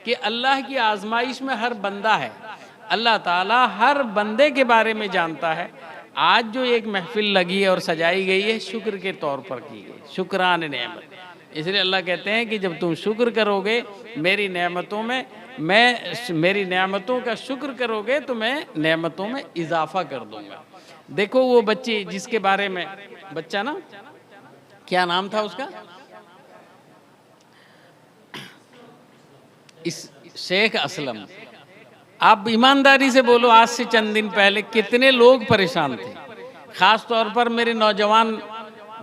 کہ اللہ کی آزمائش میں ہر بندہ ہے، اللہ تعالیٰ ہر بندے کے بارے میں جانتا ہے۔ آج جو ایک محفل لگی ہے اور سجائی گئی ہے، شکر کے طور پر کی گئی، شکران نعمت۔ اس لیے اللہ کہتے ہیں کہ جب تم شکر کرو گے میری نعمتوں میں، میری نعمتوں کا شکر کرو گے تو میں نعمتوں میں اضافہ کر دوں گا۔ دیکھو وہ بچی جس کے بارے میں، بچہ نا، کیا نام تھا اس کا؟ شیخ اسلم۔ آپ ایمانداری سے بولو، آج سے چند دن پہلے کتنے لوگ پریشان تھے، خاص طور پر میرے نوجوان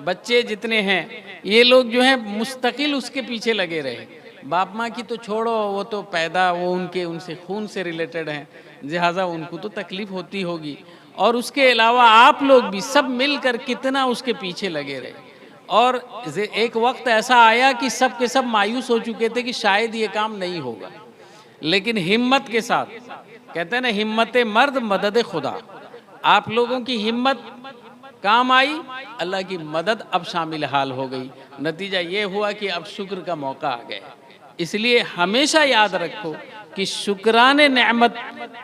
بچے جتنے ہیں، یہ لوگ جو ہیں مستقل اس کے پیچھے لگے رہے۔ باپ ماں کی تو چھوڑو، وہ تو پیدا، وہ ان سے خون سے ریلیٹڈ ہیں، لہٰذا ان کو تو تکلیف ہوتی ہوگی، اور اس کے علاوہ آپ لوگ بھی سب مل کر کتنا اس کے پیچھے لگے رہے۔ اور ایک وقت ایسا آیا کہ سب کے سب مایوس ہو چکے تھے کہ شاید یہ کام نہیں ہوگا، لیکن ہمت کے ساتھ، کہتے ہیں نا ہمت مرد مدد خدا، آپ لوگوں کی ہمت کام آئی، اللہ کی مدد اب شامل حال ہو گئی۔ نتیجہ یہ ہوا کہ اب شکر کا موقع آ گیا۔ اس لیے ہمیشہ یاد رکھو کہ شکران نعمت،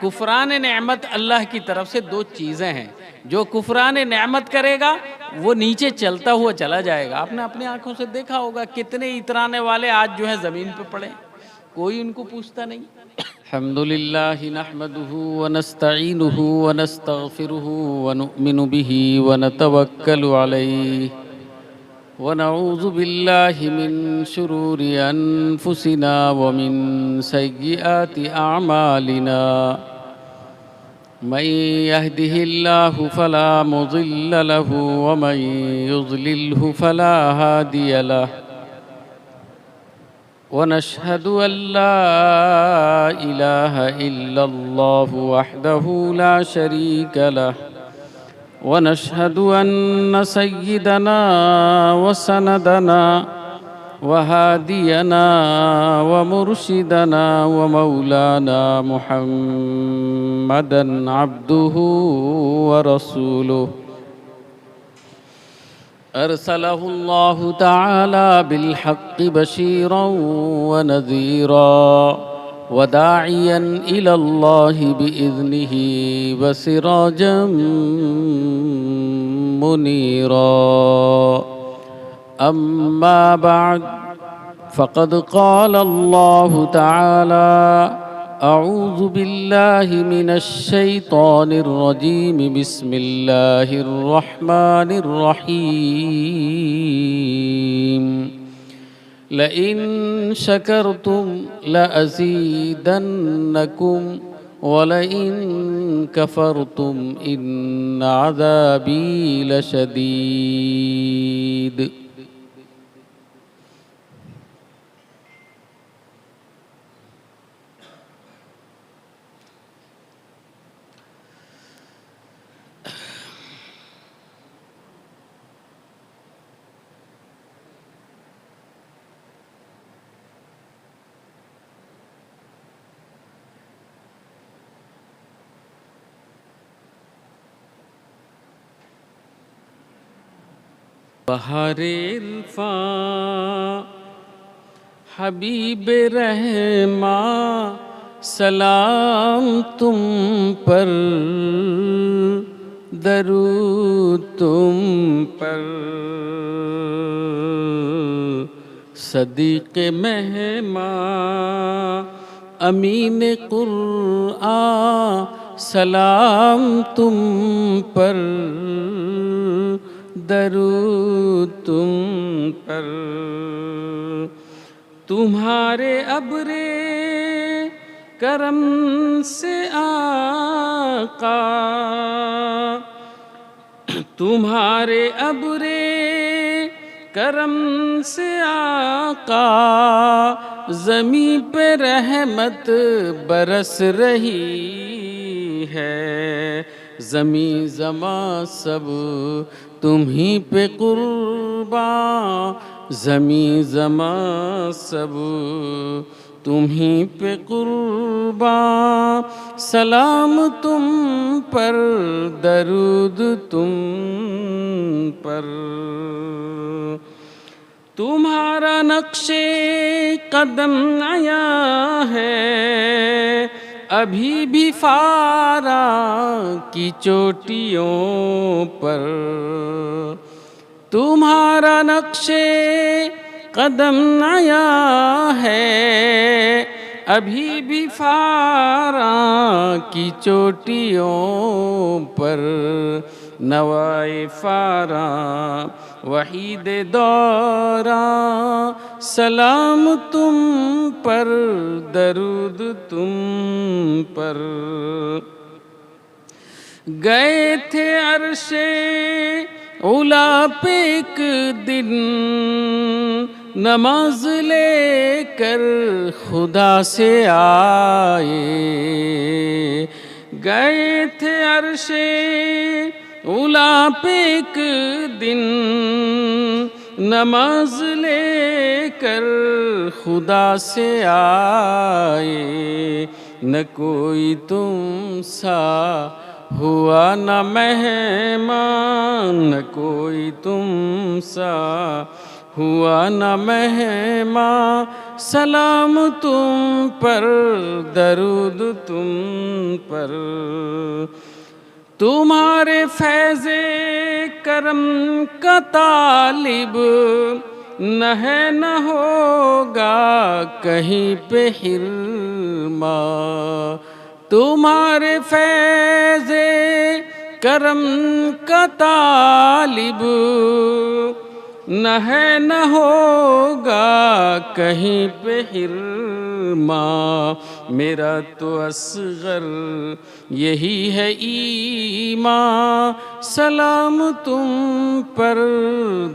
کفران نعمت اللہ کی طرف سے دو چیزیں ہیں۔ جو کفران نعمت کرے گا وہ نیچے چلتا ہوا چلا جائے گا۔ آپ نے اپنی آنکھوں سے دیکھا ہوگا کتنے اترانے والے آج جو ہیں زمین پہ پڑے، کوئی ان کو پوچھتا نہیں۔ الحمدللہ نحمدہ ونستعینہ ونستغفرہ ونؤمن بہ ونتوکل علیہ ونعوذ باللہ من شرور انفسنا ومن سیئات اعمالنا من يهده الله فلا مضل له ومن يضلله فلا هادي له ونشهد أن لا إله إلا الله وحده لا شريك له ونشهد أن سيدنا وسندنا وهادينا ومرشدنا ومولانا محمدا عبده ورسوله أرسله الله تعالى بالحق بشيرا ونذيرا وداعيا إلى الله بإذنه وسراجا منيرا أما بعد فقد قال الله تعالى أعوذ بالله من الشيطان الرجيم بسم الله الرحمن الرحيم لئن شكرتم لأزيدنكم ولئن كفرتم إن عذابي لشديد۔ بہار عرفاں حبیب رحماں سلام تم پر، درود تم پر، صدیق مہماں امین قرآن سلام تم پر، درود تم پر۔ تمہارے ابر کرم سے آقا، تمہارے ابر کرم سے آقا، زمیں پہ رحمت برس رہی ہے، زمیں زماں سب تمہیں پہ قرباں، زمیں زماں سب تمہیں پہ قرباں، سلام تم پر، درود تم پر۔ تمہارا نقش قدم آیا ہے، ابھی بھی فارا کی چوٹیوں پر تمہارا نقش قدم آیا ہے، ابھی بھی فارا کی چوٹیوں پر نوائے فارا وحید دوراں سلام تم پر، درود تم پر۔ گئے تھے عرش اولا پہ ایک دن نماز لے کر خدا سے آئے، گئے تھے عرش اولا پہ ایک دن نماز لے کر خدا سے آئے، نہ کوئی تم سا ہوا نہ مہمان، نہ کوئی تم سا ہوا نہ مہمان، سلام تم پر، درود تم پر۔ تمہارے فیض کرم کا طالب نہ ہے نہ ہوگا کہیں پہ حرما، تمہارے فیض کرم کا طالب نہ ہے نہ ہوگا کہیں پہ حرما، میرا تو اصغر یہی ہے ایمان، سلام تم پر،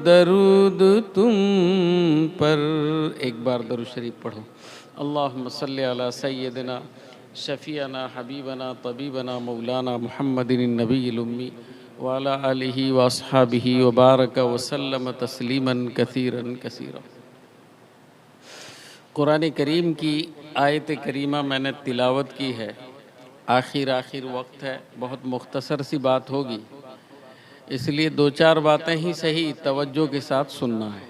درود تم پر۔ ایک بار درود شریف پڑھو۔ اللہم صلی علی سیدنا شفیعنا حبیبنا طبیبنا مولانا محمد النبی الامی وعلی آلہ واصحابہ وبارک وسلم تسلیما کثیرا کثیرا۔ قرآن کریم کی آیت کریمہ میں نے تلاوت کی ہے، آخر وقت ہے، بہت مختصر سی بات ہوگی، اس لیے دو چار باتیں ہی صحیح توجہ کے ساتھ سننا ہے۔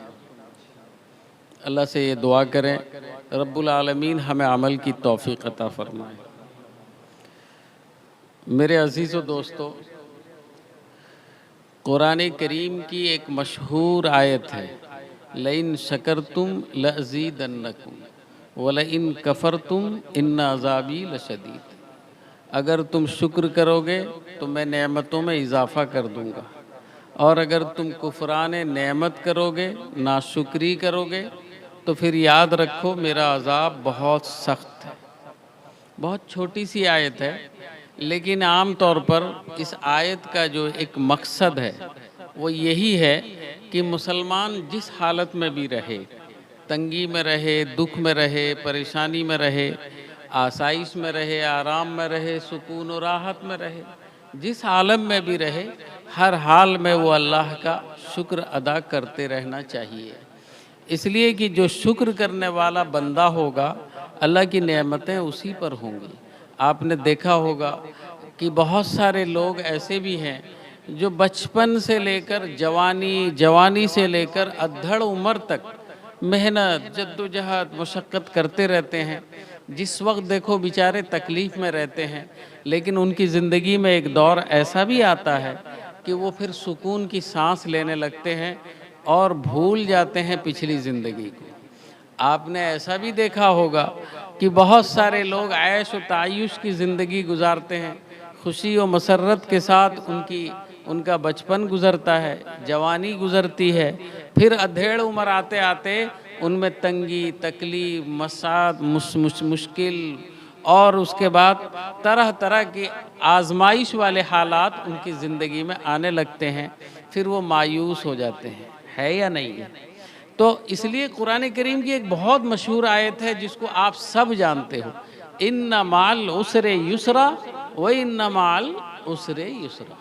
اللہ سے یہ دعا کریں رب العالمین ہمیں عمل کی توفیق عطا فرمائے۔ میرے عزیز و دوستو، قرآن کریم کی ایک مشہور آیت ہے، لَإِن شَكَرْتُمْ لَأَزِيدَنَّكُمْ وَلَإِن كَفَرْتُمْ إِنَّ عَذَابِي لَشَدِيدٌ۔ اگر تم شکر کرو گے تو میں نعمتوں میں اضافہ کر دوں گا، اور اگر تم کفران نعمت کرو گے، ناشکری کرو گے، تو پھر یاد رکھو میرا عذاب بہت سخت ہے۔ بہت چھوٹی سی آیت ہے، لیکن عام طور پر اس آیت کا جو ایک مقصد ہے وہ یہی ہے کہ مسلمان جس حالت میں بھی رہے، تنگی میں رہے، دکھ میں رہے، پریشانی میں رہے، آسائش میں رہے، آرام میں رہے، سکون و راحت میں رہے، جس عالم میں بھی رہے، ہر حال میں وہ اللہ کا شکر ادا کرتے رہنا چاہیے، اس لیے کہ جو شکر کرنے والا بندہ ہوگا اللہ کی نعمتیں اسی پر ہوں گی۔ آپ نے دیکھا ہوگا کہ بہت سارے لوگ ایسے بھی ہیں جو بچپن سے لے کر جوانی سے لے کر ادھڑ عمر تک محنت، جدوجہد، مشقت کرتے رہتے ہیں، جس وقت دیکھو بیچارے تکلیف میں رہتے ہیں، لیکن ان کی زندگی میں ایک دور ایسا بھی آتا ہے کہ وہ پھر سکون کی سانس لینے لگتے ہیں اور بھول جاتے ہیں پچھلی زندگی کو۔ آپ نے ایسا بھی دیکھا ہوگا کہ بہت سارے لوگ عیش و تعیش کی زندگی گزارتے ہیں، خوشی و مسرت کے ساتھ ان کا بچپن گزرتا ہے، جوانی گزرتی ہے، پھر ادھیڑ عمر آتے آتے ان میں تنگی، تکلیف، مساعد، مشکل اور اس کے بعد طرح طرح کی آزمائش والے حالات ان کی زندگی میں آنے لگتے ہیں، پھر وہ مایوس ہو جاتے ہیں، ہے یا نہیں ہے؟ تو اس لیے قرآن کریم کی ایک بہت مشہور آیت ہے جس کو آپ سب جانتے ہو، ان مع العسر یسرا وان مع العسر یسرا۔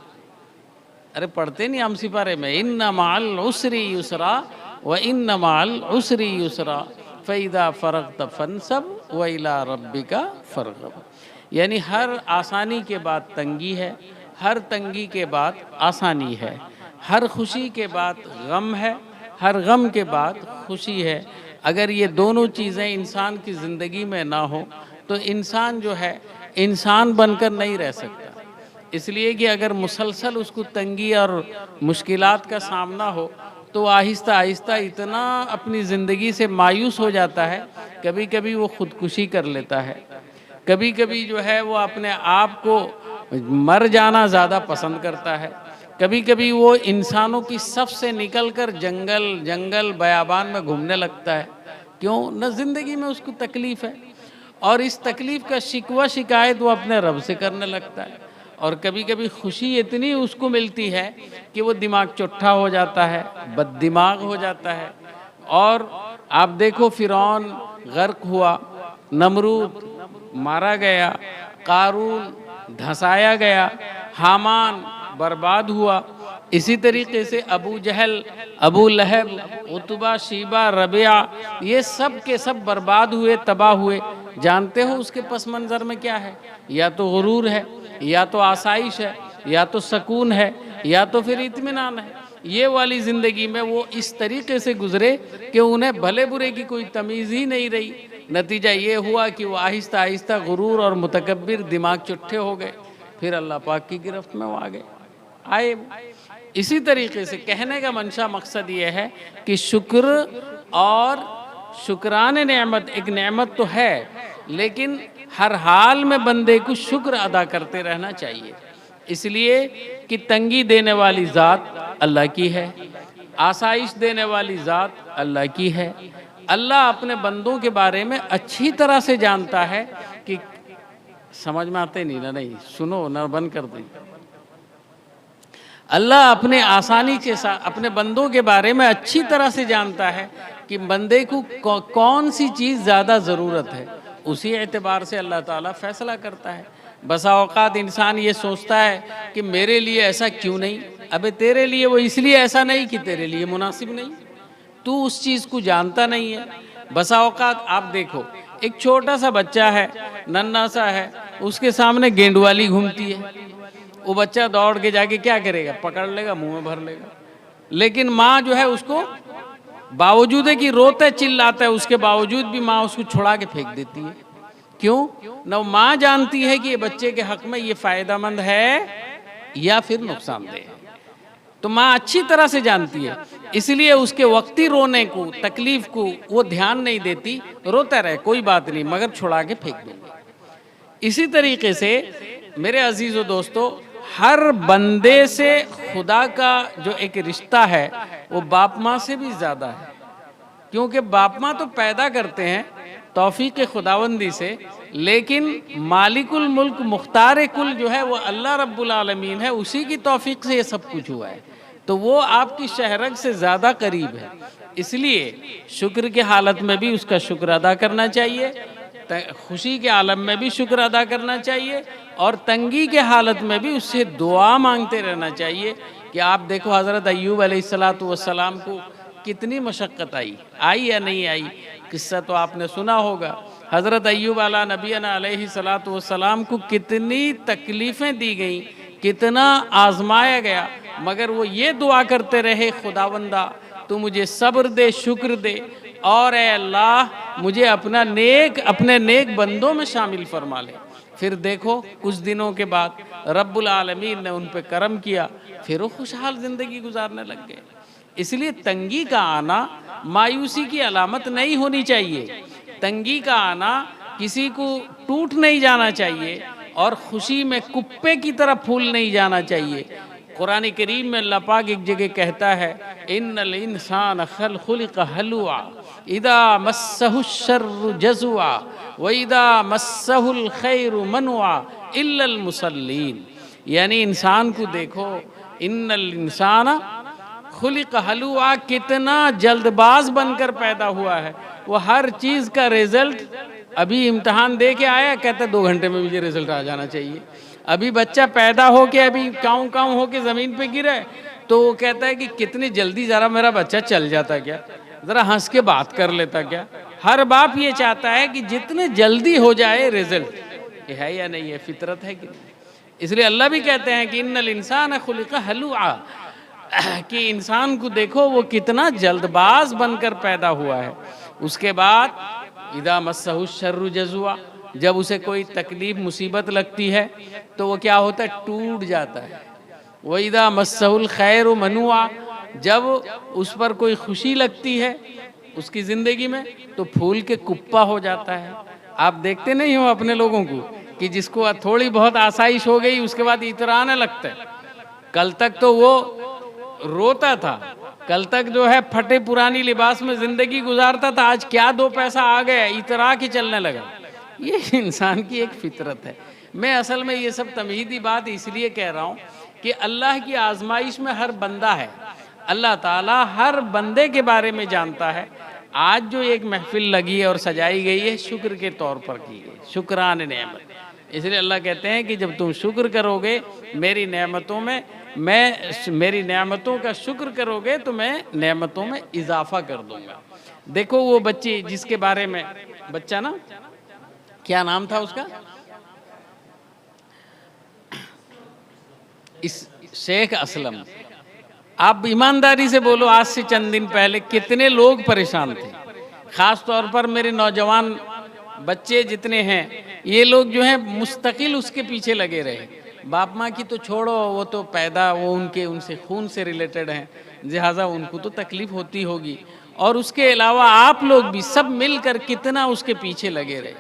ارے پڑھتے نہیں ہم سپارے میں، ان مع العسر یسرا وان مع العسر یسرا فاذا فرغت فانصب والى ربک فارغب۔ یعنی ہر آسانی کے بعد تنگی ہے، ہر تنگی کے بعد آسانی ہے، ہر خوشی کے بعد غم ہے، ہر غم کے بعد خوشی ہے۔ اگر یہ دونوں چیزیں انسان کی زندگی میں نہ ہو تو انسان جو ہے انسان بن کر نہیں رہ سکتا، اس لیے کہ اگر مسلسل اس کو تنگی اور مشکلات کا سامنا ہو تو آہستہ آہستہ اتنا اپنی زندگی سے مایوس ہو جاتا ہے، کبھی کبھی وہ خودکشی کر لیتا ہے، کبھی کبھی جو ہے وہ اپنے آپ کو مر جانا زیادہ پسند کرتا ہے، کبھی کبھی وہ انسانوں کی صف سے نکل کر جنگل بیابان میں گھومنے لگتا ہے۔ کیوں؟ نہ زندگی میں اس کو تکلیف ہے، اور اس تکلیف کا شکوہ شکایت وہ اپنے رب سے کرنے لگتا ہے، اور کبھی کبھی خوشی اتنی اس کو ملتی ہے کہ وہ دماغ چٹھا ہو جاتا ہے، بد دماغ ہو جاتا ہے۔ اور آپ دیکھو فرعون غرق ہوا، نمرود مارا گیا، قارون دھنسایا گیا، حامان برباد ہوا، اسی طریقے سے ابو جہل، ابو لہب، عتبہ، شیبہ، ربیعہ، یہ سب کے سب برباد ہوئے، تباہ ہوئے۔ جانتے ہو اس کے پس منظر میں کیا ہے؟ یا تو غرور ہے، یا تو آسائش ہے، یا تو سکون ہے، یا تو پھر اطمینان ہے۔ یہ والی زندگی میں وہ اس طریقے سے گزرے کہ انہیں بھلے برے کی کوئی تمیز ہی نہیں رہی۔ نتیجہ یہ ہوا کہ وہ آہستہ آہستہ غرور اور متکبر دماغ چٹھے ہو گئے، پھر اللہ پاک کی گرفت میں وہ آئے۔ اسی طریقے سے کہنے کا منشا مقصد یہ ہے کہ شکر اور شکران نعمت ایک نعمت تو ہے، لیکن ہر حال میں بندے کو شکر ادا کرتے رہنا چاہیے، اس لیے کہ تنگی دینے والی ذات اللہ کی ہے، آسائش دینے والی ذات اللہ کی ہے۔ اللہ اپنے بندوں کے بارے میں اچھی طرح سے جانتا ہے کہ سمجھ میں آتے نہیں سنو نہ بند کر دیں۔ اللہ اپنے آسانی کے ساتھ اپنے بندوں کے بارے میں اچھی طرح سے جانتا ہے کہ بندے کو کون سی چیز زیادہ ضرورت ہے، اسی اعتبار سے اللہ تعالیٰ فیصلہ کرتا ہے۔ بسا اوقات انسان یہ سوچتا ہے کہ میرے لیے ایسا کیوں نہیں؟ ابے تیرے لیے وہ اس لیے ایسا نہیں کہ تیرے لیے مناسب نہیں، تو اس چیز کو جانتا نہیں ہے۔ بسا اوقات آپ دیکھو ایک چھوٹا سا بچہ ہے، ننھا سا ہے، اس کے سامنے گینڈ والی گھومتی ہے، وہ بچہ دوڑ کے جا کے کیا کرے گا؟ پکڑ لے گا، منہ میں بھر لے گا۔ لیکن ماں جو ہے اس کو باوجود ہے کہ روتا چلاتا ہے، اس کے باوجود بھی ماں اس کو چھڑا کے پھینک دیتی ہے۔ کیوں؟ نہ ماں جانتی ہے کہ یہ بچے کے حق میں یہ فائدہ مند ہے یا پھر نقصان دہ ہے، تو ماں اچھی طرح سے جانتی ہے، اس لیے اس کے وقتی رونے کو، تکلیف کو وہ دھیان نہیں دیتی، روتا رہے کوئی بات نہیں مگر چھڑا کے پھینک دیں گے۔ اسی طریقے سے میرے عزیز و دوستو، ہر بندے سے خدا کا جو ایک رشتہ ہے وہ باپ ماں سے بھی زیادہ ہے، کیونکہ باپ ماں تو پیدا کرتے ہیں توفیق خداوندی سے، لیکن مالک الملک مختار کل جو ہے وہ اللہ رب العالمین ہے، اسی کی توفیق سے یہ سب کچھ ہوا ہے، تو وہ آپ کی شہرگ سے زیادہ قریب ہے۔ اس لیے شکر کے حالت میں بھی اس کا شکر ادا کرنا چاہیے، خوشی کے عالم میں بھی شکر ادا کرنا چاہیے، اور تنگی کے حالت میں بھی اس سے دعا مانگتے رہنا چاہیے۔ کہ آپ دیکھو حضرت ایوب علیہ السلام کو کتنی مشقت آئی یا نہیں آئی؟ قصہ تو آپ نے سنا ہوگا۔ حضرت ایوب علیہ نبینا علیہ السلام کو کتنی تکلیفیں دی گئیں، کتنا آزمایا گیا، مگر وہ یہ دعا کرتے رہے، خداوندہ تو مجھے صبر دے، شکر دے، اور اے اللہ مجھے اپنے نیک بندوں میں شامل فرما لے۔ پھر دیکھو کچھ دنوں کے بعد رب العالمین نے ان پہ کرم کیا، پھر وہ خوشحال زندگی گزارنے لگ گئے۔ اس لیے تنگی کا آنا مایوسی کی علامت نہیں ہونی چاہیے، تنگی کا آنا کسی کو ٹوٹ نہیں جانا چاہیے، اور خوشی میں کپے کی طرح پھول نہیں جانا چاہیے۔ قرآن کریم میں اللہ پاک ایک جگہ کہتا ہے ان الانسان خلق ہلوعا اذا مسہ الشر جزوعا واذا مسہ الخیر منوعا الا المصلین، یعنی انسان کو دیکھو، ان الانسان خلق ہلوعا، کتنا جلد باز بن کر پیدا ہوا ہے، وہ ہر چیز کا رزلٹ، ابھی امتحان دے کے آیا، کہتا ہے 2 گھنٹے میں مجھے رزلٹ آ جانا چاہیے۔ ابھی بچہ پیدا ہو کے ابھی کاؤں ہو کے زمین پہ گرا ہے تو وہ کہتا ہے کہ کتنی جلدی ذرا میرا بچہ چل جاتا کیا، ذرا ہنس کے بات کر لیتا کیا۔ ہر باپ یہ چاہتا ہے کہ جتنے جلدی ہو جائے رزلٹ، یہ ہے یا نہیں ہے، فطرت ہے کہ نہیں؟ اس لیے اللہ بھی کہتے ہیں کہ ان الانسان خلق ہلوعا، کہ انسان کو دیکھو وہ کتنا جلد باز بن کر پیدا ہوا ہے۔ اس کے بعد اذا مسہ الشر جزوعا، جب اسے کوئی تکلیف مصیبت لگتی ہے تو وہ کیا ہوتا ہے؟ ٹوٹ جاتا ہے۔ وَإِذَا مَسَّهُ الْخَيْرُ مَنُوعًا، جب اس پر کوئی خوشی لگتی ہے اس کی زندگی میں تو پھول کے کپا ہو جاتا ہے۔ آپ دیکھتے نہیں ہو اپنے لوگوں کو کہ جس کو تھوڑی بہت آسائش ہو گئی اس کے بعد اترانے لگتا ہے۔ کل تک تو وہ روتا تھا، کل تک جو ہے پھٹے پرانی لباس میں زندگی گزارتا تھا، آج کیا دو پیسہ آ گیا اترا کے چلنے لگا۔ یہ انسان کی ایک فطرت ہے۔ میں اصل میں یہ سب تمہیدی بات اس لیے کہہ رہا ہوں کہ اللہ کی آزمائش میں ہر بندہ ہے، اللہ تعالیٰ ہر بندے کے بارے میں جانتا ہے۔ آج جو ایک محفل لگی ہے اور سجائی گئی ہے شکر کے طور پر کی گئی، شکران نعمت۔ اس لیے اللہ کہتے ہیں کہ جب تم شکر کرو گے میری نعمتوں میں، میری نعمتوں کا شکر کرو گے تو میں نعمتوں میں اضافہ کر دوں گا۔ دیکھو وہ بچی جس کے بارے میں، بچہ نا کیا نام تھا اس کا؟ شیخ اسلم۔ آپ ایمانداری سے بولو، آج سے چند دن پہلے کتنے لوگ پریشان تھے، خاص طور پر میرے نوجوان بچے جتنے ہیں یہ لوگ جو ہیں مستقل اس کے پیچھے لگے رہے۔ باپ ماں کی تو چھوڑو، وہ تو پیدا وہ ان سے خون سے ریلیٹڈ ہیں، لہٰذا ان کو تو تکلیف ہوتی ہوگی، اور اس کے علاوہ آپ لوگ بھی سب مل کر کتنا اس کے پیچھے لگے رہے۔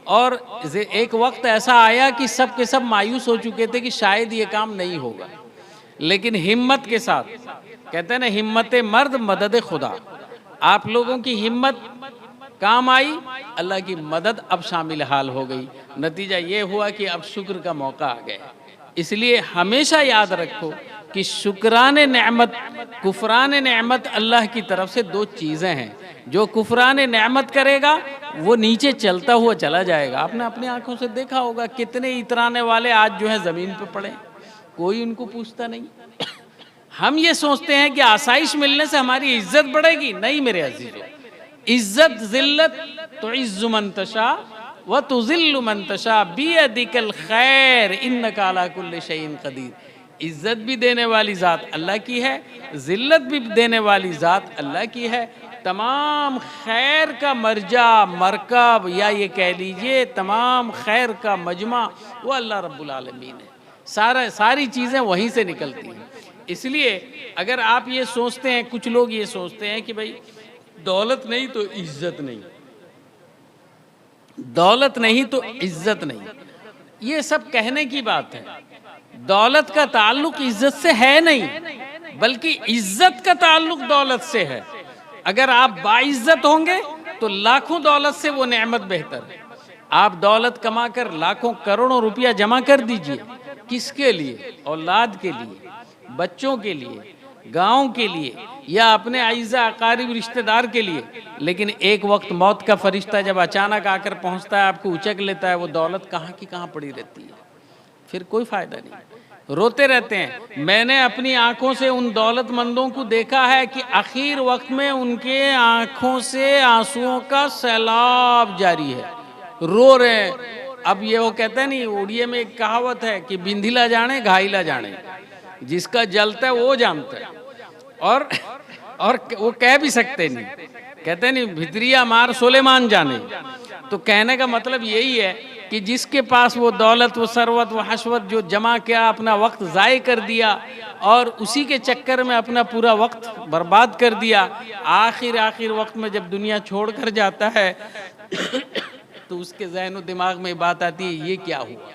اور ایک وقت ایسا آیا کہ سب کے سب مایوس ہو چکے تھے کہ شاید یہ کام نہیں ہوگا، لیکن ہمت کے ساتھ، کہتے ہیں نا ہمت مرد مدد خدا، آپ لوگوں کی ہمت کام آئی، اللہ کی مدد اب شامل حال ہو گئی۔ نتیجہ یہ ہوا کہ اب شکر کا موقع آ گیا۔ اس لیے ہمیشہ یاد رکھو کہ شکران نعمت، کفران نعمت اللہ کی طرف سے دو چیزیں ہیں۔ جو کفران نعمت کرے گا وہ نیچے چلتا ہوا چلا جائے گا۔ آپ نے اپنی آنکھوں سے دیکھا ہوگا کتنے اترانے والے آج جو ہیں زمین پہ پڑے، کوئی ان کو پوچھتا نہیں۔ ہم یہ سوچتے ہیں کہ آسائش ملنے سے ہماری عزت بڑھے گی، نہیں میرے عزیزو، عزت ذلت تعز من تشاء وتذل من تشاء بیدک الخیر انک علی کل شیء قدیر۔ عزت بھی دینے والی ذات اللہ کی ہے، ذلت بھی دینے والی ذات اللہ کی ہے۔ تمام خیر کا مرجع، مرکب، یا یہ کہہ لیجئے تمام خیر کا مجمع وہ اللہ رب العالمین ہے۔ ساری چیزیں وہیں سے نکلتی ہیں۔ اس لیے اگر آپ یہ سوچتے ہیں، کچھ لوگ یہ سوچتے ہیں کہ بھئی دولت نہیں تو عزت نہیں، دولت نہیں تو عزت نہیں، یہ سب کہنے کی بات ہے۔ دولت کا تعلق عزت سے ہے نہیں، بلکہ عزت کا تعلق دولت سے ہے۔ اگر آپ باعزت ہوں گے تو لاکھوں دولت سے وہ نعمت بہتر ہے۔ آپ دولت کما کر لاکھوں کروڑوں روپیہ جمع کر دیجئے، کس کے لیے؟ اولاد کے لیے، بچوں کے لیے، گاؤں کے لیے، یا اپنے اعزاء اقارب رشتہ دار کے لیے، لیکن ایک وقت موت کا فرشتہ جب اچانک آ کر پہنچتا ہے، آپ کو اچک لیتا ہے، وہ دولت کہاں کی کہاں پڑی رہتی ہے، پھر کوئی فائدہ نہیں، روتے رہتے ہیں۔ میں نے اپنی آنکھوں سے ان دولت مندوں کو دیکھا ہے کہ آخر وقت میں ان کے آنکھوں سے آنسوؤں کا سیلاب جاری ہے، رو رہے ہیں۔ اب یہ وہ کہتے ہیں نہیں، اڑیے میں ایک کہاوت ہے کہ بندھلا جانے گھائلا جانے، جس کا جلتا ہے وہ جانتا ہے، اور وہ کہہ بھی سکتے نہیں، کہتے ہیں نہیں بھتریا مار سلیمان جانے۔ تو کہنے کا مطلب یہی ہے کہ جس کے پاس وہ دولت، وہ ثروت، وہ حشوت جو جمع کیا، اپنا وقت ضائع کر دیا اور اسی کے چکر میں اپنا پورا وقت برباد کر دیا، آخر وقت میں جب دنیا چھوڑ کر جاتا ہے تو اس کے ذہن و دماغ میں بات آتی ہے یہ کیا ہوا،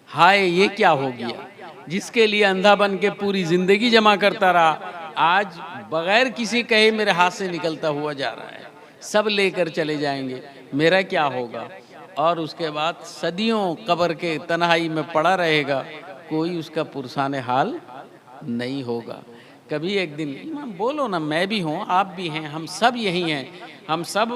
ہائے یہ کیا ہو گیا۔ جس کے لیے اندھا بن کے پوری زندگی جمع کرتا رہا، آج بغیر کسی کہے میرے ہاتھ سے نکلتا ہوا جا رہا ہے، سب لے کر چلے جائیں گے، میرا کیا ہوگا؟ اور اس کے بعد صدیوں قبر کے تنہائی میں پڑا رہے گا، کوئی اس کا پرسان حال نہیں ہوگا۔ کبھی ایک دن بولو نا، میں بھی ہوں، آپ بھی ہیں، ہم سب یہی ہیں، ہم سب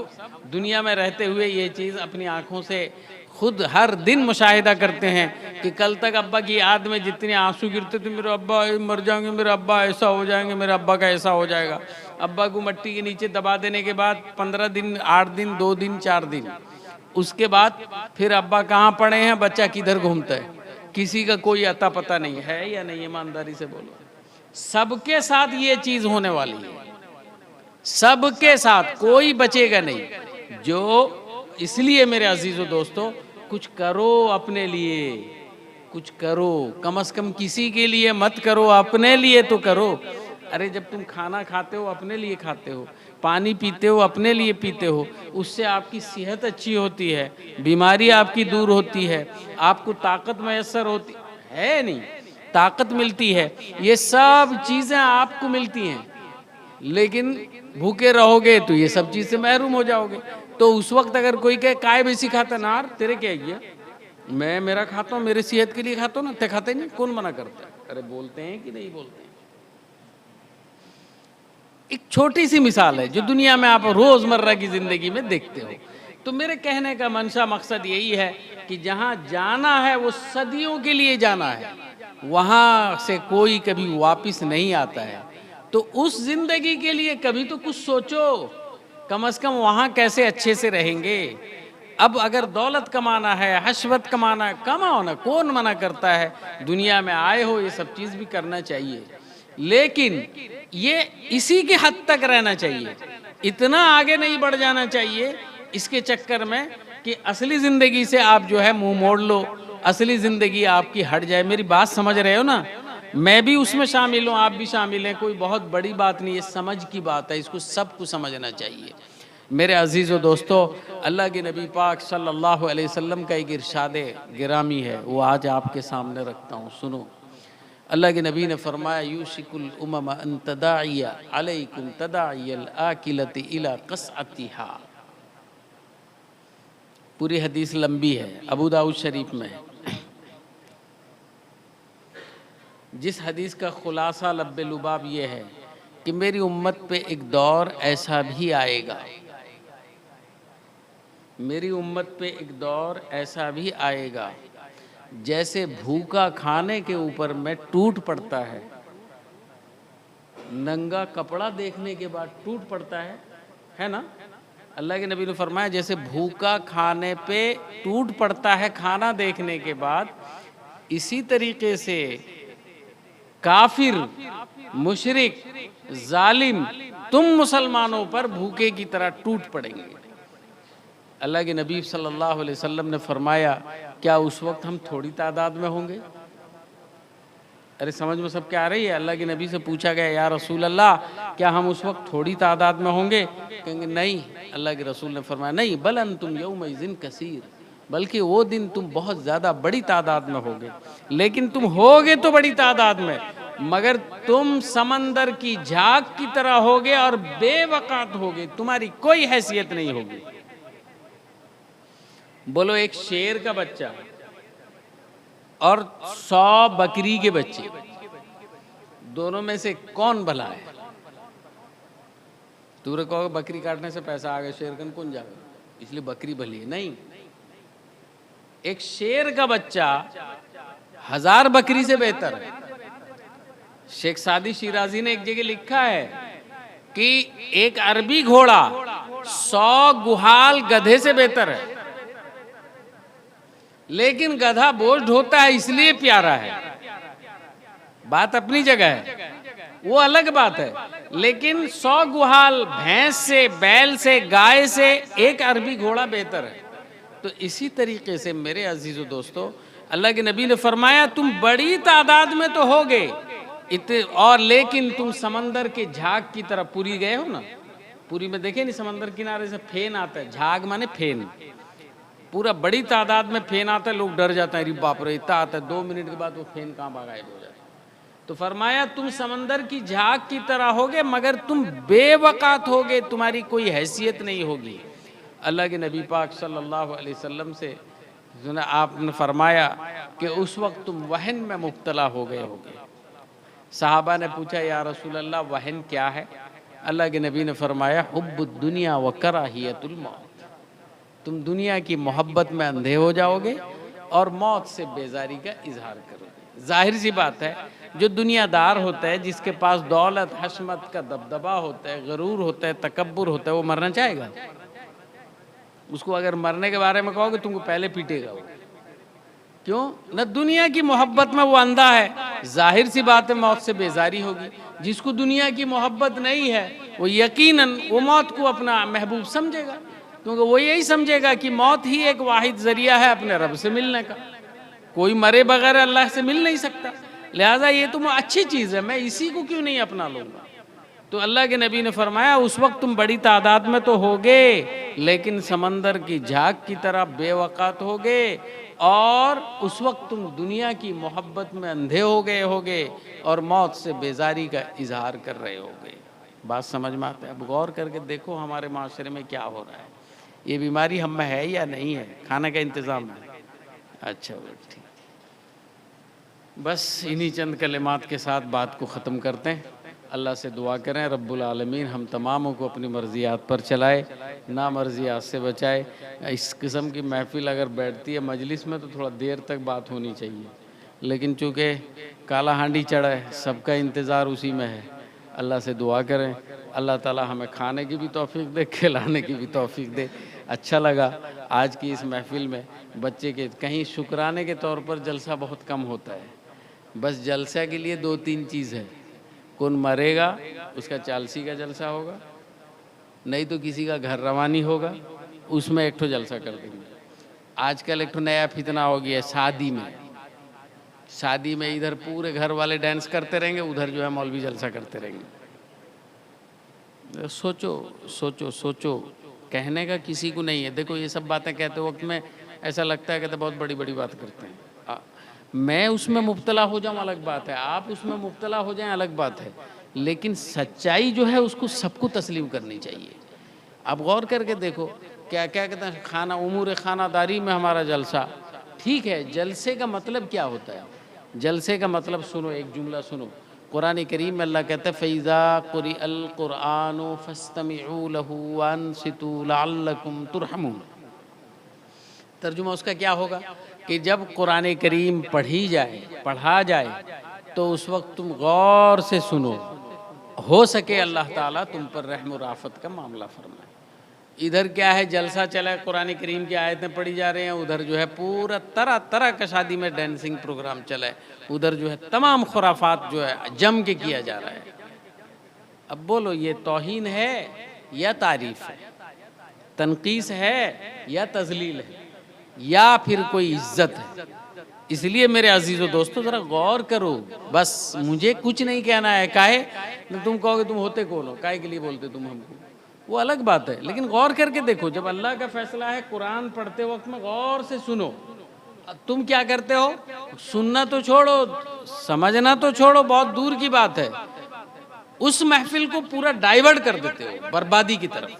دنیا میں رہتے ہوئے یہ چیز اپنی آنکھوں سے خود ہر دن مشاہدہ کرتے ہیں کہ کل تک ابا کی یاد میں جتنے آنسو گرتے تھے، میرے ابا مر جائیں گے، میرے ابا ایسا ہو جائیں گے، میرے ابا کا ایسا ہو جائے گا۔ ابا کو مٹی کے نیچے دبا دینے کے بعد 15 دن، 8 دن، 2 دن، 4 دن، اس کے بعد پھر ابا کہاں پڑے ہیں، بچہ کدھر گھومتا ہے، کسی کا کوئی عطا پتہ نہیں ہے یا نہیں؟ ایمانداری سے بولو، سب کے ساتھ یہ چیز ہونے والی ہے، سب کے ساتھ، کوئی بچے گا نہیں۔ جو اس لیے میرے عزیزو دوستو کچھ کرو اپنے لیے، کچھ کرو، کم از کم کسی کے لیے مت کرو، اپنے لیے تو کرو۔ ارے جب تم کھانا کھاتے ہو اپنے لیے کھاتے ہو، پانی پیتے ہو اپنے لیے پیتے ہو، اس سے آپ کی صحت اچھی ہوتی ہے، بیماری آپ کی دور ہوتی ہے، آپ کو طاقت میسر ہوتی ہے، نہیں طاقت ملتی ہے، یہ سب چیزیں آپ کو ملتی ہیں، لیکن بھوکے رہو گے تو یہ سب چیز سے محروم ہو جاؤ گے۔ تو اس وقت اگر کوئی کہے کائے بیسی کھاتا نار تیرے کیا ہے، میں میرا کھاتا ہوں، میرے صحت کے لیے کھاتا ہوں نا، تے کھاتے نہیں، کون منع کرتا ہے؟ ارے بولتے ہیں کہ نہیں بولتے ہیں؟ ایک چھوٹی سی مثال ہے جو دنیا میں آپ روزمرہ کی زندگی میں دیکھتے ہو۔ تو میرے کہنے کا منشا مقصد یہی ہے کہ جہاں جانا ہے وہ صدیوں کے لیے جانا ہے، وہاں سے کوئی کبھی واپس نہیں آتا ہے، تو اس زندگی کے لیے کبھی تو کچھ سوچو، کم از کم وہاں کیسے اچھے سے رہیں گے۔ اب اگر دولت کمانا ہے، حشمت کمانا ہے، کماؤ نا، کون منع کرتا ہے؟ دنیا میں آئے ہو یہ سب چیز بھی کرنا چاہیے، لیکن یہ اسی کے حد تک رہنا چاہیے، اتنا آگے نہیں بڑھ جانا چاہیے اس کے چکر میں کہ اصلی زندگی سے آپ جو ہے منہ موڑ لو، اصلی زندگی آپ کی ہٹ جائے۔ میری بات سمجھ رہے ہو نا؟ میں بھی اس میں شامل ہوں، آپ بھی شامل ہیں، کوئی بہت بڑی بات نہیں، یہ سمجھ کی بات ہے، اس کو سب کو سمجھنا چاہیے۔ میرے عزیز و دوستو، اللہ کے نبی پاک صلی اللہ علیہ وسلم کا ایک ارشاد گرامی ہے، وہ آج آپ کے سامنے رکھتا ہوں، سنو۔ اللہ کے نبی نے فرمایا یوشک الامم ان تداعی علیکم تداعی الاکلۃ الی قصعتھا۔ پوری حدیث لمبی ہے، ابو داؤد شریف میں ہے۔ جس حدیث کا خلاصہ لب لباب یہ ہے کہ میری امت پہ ایک دور ایسا بھی آئے گا، میری امت پہ ایک دور ایسا بھی آئے گا جیسے بھوکا کھانے کے اوپر میں ٹوٹ پڑتا ہے، ننگا کپڑا دیکھنے کے بعد ٹوٹ پڑتا ہے نا؟ اللہ کے نبی نے فرمایا جیسے بھوکا کھانے پہ ٹوٹ پڑتا ہے کھانا دیکھنے کے بعد، اسی طریقے سے کافر، مشرک، ظالم تم مسلمانوں پر بھوکے کی طرح ٹوٹ پڑیں گے۔ اللہ کے نبی صلی اللہ علیہ وسلم نے فرمایا کیا اس وقت ہم تھوڑی تعداد میں ہوں گے؟ ارے سمجھ میں سب کیا آ رہی ہے؟ اللہ کے نبی سے پوچھا گیا یا رسول اللہ کیا ہم اس وقت تھوڑی تعداد میں ہوں گے؟ کہیں گے نہیں۔ اللہ کے رسول نے فرمایا نہیں، بل انتم یومئذ کثیر، بلکہ وہ دن تم بہت زیادہ بڑی تعداد میں ہوگے، لیکن تم ہوگے تو بڑی تعداد میں، مگر تم سمندر کی جھاگ کی طرح ہوگے اور بے وقات ہوگے، تمہاری کوئی حیثیت نہیں ہوگی۔ بولو ایک شیر کا بچہ اور 100 بکری کے بچے، دونوں میں سے کون بھلا ہے؟ تو نے کہو بکری کاٹنے سے پیسہ آ گیا، شیر کون جائے گا، اس لیے بکری بھلی ہے؟ نہیں، ایک شیر کا بچہ 1000 بکری سے بہتر ہے۔ شیخ سعدی شیرازی نے ایک جگہ لکھا ہے کہ ایک عربی گھوڑا 100 گہال گدھے سے بہتر ہے، لیکن گدھا بوجھ ڈھوتا ہے اس لیے پیارا ہے، بات اپنی جگہ ہے، وہ الگ بات ہے، لیکن 100 گہال بھینس سے، بیل سے، گائے سے ایک عربی گھوڑا بہتر ہے۔ تو اسی طریقے سے میرے عزیز و دوستو، اللہ کے نبی نے فرمایا تم بڑی تعداد میں تو ہوگے اور لیکن تم سمندر کے جھاگ کی طرح، پوری گئے ہو نا، پوری میں دیکھیں نہیں سمندر کنارے سے پھین آتا ہے، جھاگ مانے پھین، پورا بڑی تعداد میں پھین آتا ہے، لوگ ڈر جاتے ہیں، ارے باپ رے اتنا آتا ہے، 2 منٹ کے بعد وہ پھین کہاں غائب ہو جاتا ہے۔ تو فرمایا تم سمندر کی جھاگ کی طرح ہوگے مگر تم بے وقات ہوگے، تمہاری کوئی حیثیت نہیں ہوگی۔ اللہ کے نبی پاک صلی اللہ علیہ وسلم سے آپ نے فرمایا کہ اس وقت تم وہن میں مبتلا ہو گئے ہوگے۔ صحابہ نے پوچھا یا رسول اللہ وہن کیا ہے؟ اللہ کے نبی نے فرمایا حب الدنیا و کراہیت الموت، تم دنیا کی محبت میں اندھے ہو جاؤ گے اور موت سے بیزاری کا اظہار کرو گے۔ ظاہر سی بات ہے جو دنیا دار ہوتا ہے، جس کے پاس دولت حشمت کا دبدبہ ہوتا ہے، غرور ہوتا ہے، تکبر ہوتا ہے، وہ مرنا چاہے گا؟ اس کو اگر مرنے کے بارے میں کہو گے تم کو پہلے پیٹے گا وہ، کیوں؟ نہ دنیا کی محبت میں وہ اندھا ہے، ظاہر سی بات ہے موت سے بیزاری ہوگی۔ جس کو دنیا کی محبت نہیں ہے وہ یقیناً وہ موت کو اپنا محبوب سمجھے گا۔ کیونکہ وہ یہی سمجھے گا کہ موت ہی ایک واحد ذریعہ ہے اپنے رب سے ملنے کا، کوئی مرے بغیر اللہ سے مل نہیں سکتا، لہٰذا یہ تو اچھی چیز ہے، میں اسی کو کیوں نہیں اپنا لوں گا۔ تو اللہ کے نبی نے فرمایا اس وقت تم بڑی تعداد میں تو ہوگے لیکن سمندر کی جھاگ کی طرح بے وقت ہوگے، اور اس وقت تم دنیا کی محبت میں اندھے ہو گئے ہوگے اور موت سے بیزاری کا اظہار کر رہے ہوگے۔ بات سمجھ میں آتا ہے؟ اب غور کر کے دیکھو ہمارے معاشرے میں کیا ہو رہا ہے، یہ بیماری ہم میں ہے یا نہیں ہے؟ کھانے کا انتظام ہے؟ اچھا ٹھیک، بس انہی چند کلمات کے ساتھ بات کو ختم کرتے ہیں۔ اللہ سے دعا کریں رب العالمین ہم تماموں کو اپنی مرضیات پر چلائے، نامرضیات سے بچائے۔ اس قسم کی محفل اگر بیٹھتی ہے مجلس میں تو تھوڑا دیر تک بات ہونی چاہیے، لیکن چونکہ کالا ہانڈی چڑھا ہے، سب کا انتظار اسی میں ہے۔ اللہ سے دعا کریں اللہ تعالی ہمیں کھانے کی بھی توفیق دے، کھلانے کی بھی توفیق دے۔ اچھا لگا آج کی اس محفل میں بچے کے کہیں شکرانے کے طور پر جلسہ بہت کم ہوتا ہے، بس جلسہ کے لیے 2-3 چیز ہے، کون مرے گا اس کا چالسی کا جلسہ ہوگا، نہیں تو کسی کا گھر روانی ہوگا، اس میں ایک ٹھو جلسہ کر دیں گے۔ آج کل ایک ٹھو نیا فتنہ ہو گیا ہے شادی میں ادھر پورے گھر والے ڈانس کرتے رہیں گے، ادھر جو ہے مولوی جلسہ کرتے رہیں گے۔ سوچو کہنے کا کسی کو نہیں ہے۔ دیکھو یہ سب باتیں کہتے وقت میں ایسا لگتا ہے کہ بہت بڑی بات کرتے ہیں، میں اس میں مبتلا ہو جاؤں الگ بات ہے، آپ اس میں مبتلا ہو جائیں الگ بات ہے، لیکن سچائی جو ہے اس کو سب کو تسلیم کرنی چاہیے۔ اب غور کر کے دیکھو کیا کہتے ہیں امور خانہ داری میں ہمارا جلسہ، ٹھیک ہے، جلسے کا مطلب کیا ہوتا ہے؟ جلسے کا مطلب سنو، ایک جملہ سنو، قرآن کریم میں اللہ کہتا ہے فَإِذَا قُرِئَ الْقُرْآنُ فَاسْتَمِعُوا لَهُ وَأَنصِتُوا لَعَلَّكُمْ تُرْحَمُونَ۔ ترجمہ اس کا کیا ہوگا کہ جب قرآن کریم پڑھا جائے تو اس وقت تم غور سے سنو، ہو سکے اللہ تعالیٰ تم پر رحم و رافت کا معاملہ فرمائے۔ ادھر کیا ہے، جلسہ چلا ہے، قرآن کریم کی آیتیں پڑھی جا رہے ہیں، ادھر جو ہے پورا طرح کا شادی میں ڈانسنگ پروگرام چلا ہے، ادھر جو ہے تمام خرافات جو ہے جم کے کیا جا رہا ہے۔ اب بولو یہ توہین ہے یا تعریف ہے، تنقیص ہے یا تذلیل ہے یا پھر کوئی عزت ہے؟ اس لیے میرے عزیز و دوستو ذرا غور کرو، بس مجھے کچھ نہیں کہنا ہے، کاہے تم کہو گے تم ہوتے کون ہو، کاہے کے لیے بولتے تم ہم کو، وہ الگ بات ہے، لیکن غور کر کے دیکھو جب اللہ کا فیصلہ ہے قرآن پڑھتے وقت میں غور سے سنو۔ تم کیا کرتے ہو؟ سننا تو چھوڑو، سمجھنا تو چھوڑو، بہت دور کی بات ہے، اس محفل کو پورا ڈائیورٹ کر دیتے ہو بربادی کی طرف۔